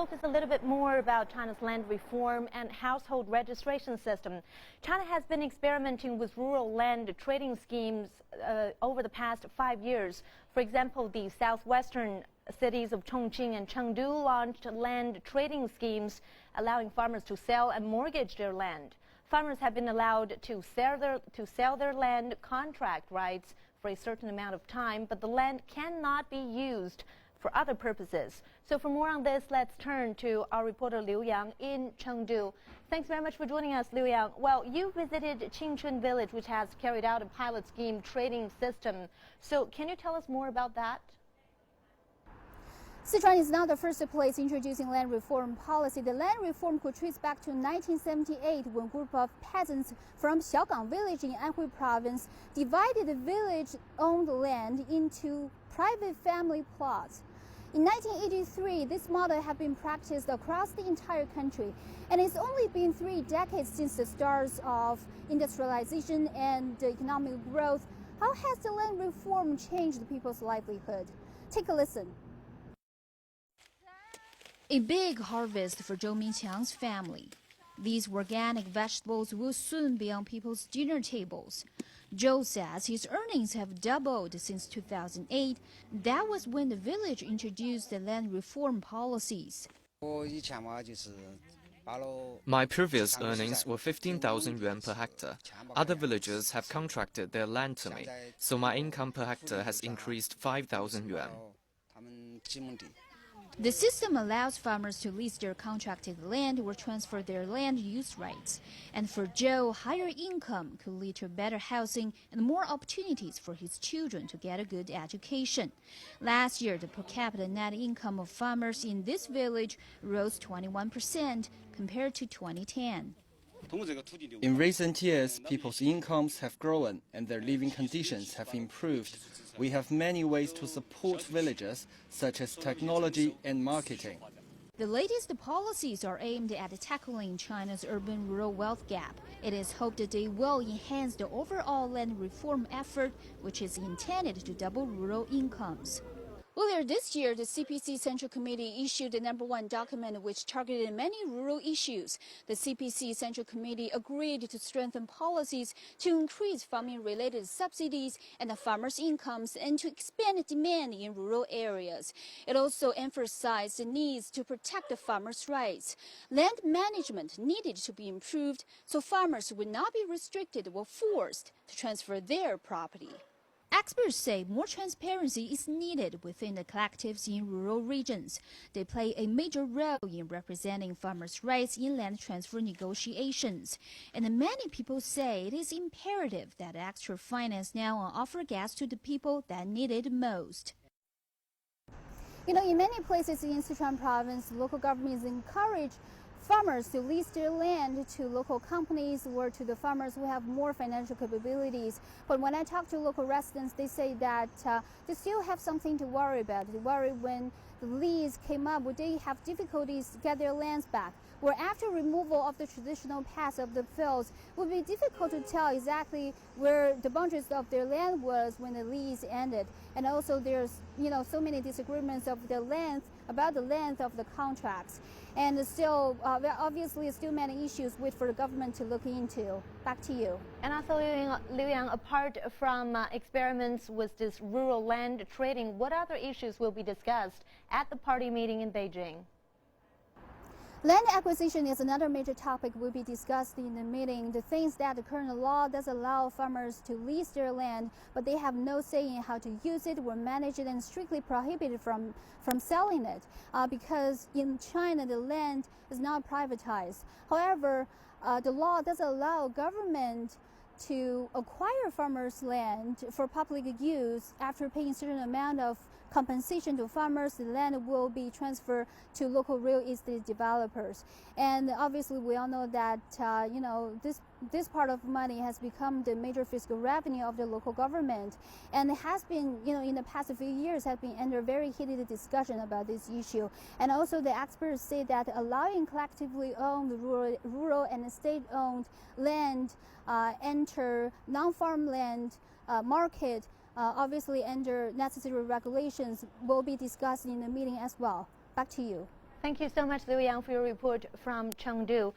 focus a little bit more about China's land reform and household registration system. China has been experimenting with rural land trading schemes over the past 5 years. For example, the southwestern cities of Chongqing and Chengdu launched land trading schemes allowing farmers to sell and mortgage their land. Farmers have been allowed to sell their land contract rights for a certain amount of time, but the land cannot be used for other purposes. So for more on this, let's turn to our reporter Liu Yang in Chengdu. Thanks very much for joining us, Liu Yang. Well, you visited Qingchun village, which has carried out a pilot scheme trading system. So can you tell us more about that? Sichuan is not the first place introducing land reform policy. The land reform could trace back to 1978 when a group of peasants from Xiaogang village in Anhui province divided the village-owned land into private family plots. In 1983, this model had been practiced across the entire country, and it's only been 3 decades since the start of industrialization and economic growth. How has the land reform changed people's livelihood? Take a listen. A big harvest for Zhou Minqiang's family. These organic vegetables will soon be on people's dinner tables. Zhou says his earnings have doubled since 2008. That was when the village introduced the land reform policies. My previous earnings were 15,000 yuan per hectare. Other villagers have contracted their land to me, so my income per hectare has increased 5,000 yuan. The system allows farmers to lease their contracted land or transfer their land use rights. And for Zhou, higher income could lead to better housing and more opportunities for his children to get a good education. Last year, the per capita net income of farmers in this village rose 21% compared to 2010. In recent years, people's incomes have grown and their living conditions have improved. We have many ways to support villagers, such as technology and marketing. The latest policies are aimed at tackling China's urban-rural wealth gap. It is hoped that they will enhance the overall land reform effort, which is intended to double rural incomes. Earlier this year, the CPC Central Committee issued the #1 document which targeted many rural issues. The CPC Central Committee agreed to strengthen policies to increase farming-related subsidies and the farmers' incomes and to expand demand in rural areas. It also emphasized the needs to protect the farmers' rights. Land management needed to be improved so farmers would not be restricted or forced to transfer their property. Experts say more transparency is needed within the collectives in rural regions. They play a major role in representing farmers' rights in land transfer negotiations. And many people say it is imperative that extra finance now offer gas to the people that need it most. In many places in Sichuan province, local governments encourage farmers to lease their land to local companies or to the farmers who have more financial capabilities. But when I talk to local residents, they say that they still have something to worry about. They worry when the lease came up, would they have difficulties to get their lands back? Or after removal of the traditional paths of the fields, it would be difficult to tell exactly where the boundaries of their land was when the lease ended. And also there's, so many disagreements of about the length of the contracts. And still, obviously, still many issues for the government to look into. Back to you. And also, Liu Yang, apart from experiments with this rural land trading, what other issues will be discussed at the party meeting in Beijing? Land acquisition is another major topic will be discussed in the meeting. The things that the current law does allow farmers to lease their land, but they have no say in how to use it or manage it and strictly prohibited from selling it because in China the land is not privatized. However, the law does allow government to acquire farmers' land for public use. After paying a certain amount of compensation to farmers, the land will be transferred to local real estate developers. And obviously, we all know that this part of money has become the major fiscal revenue of the local government, and it has been, in the past few years, have been under very heated discussion about this issue. And also, the experts say that allowing collectively owned rural and state-owned land enter non-farmland market, obviously under necessary regulations, will be discussed in the meeting as well. Back to you. Thank you so much, Liu Yang, for your report from Chengdu.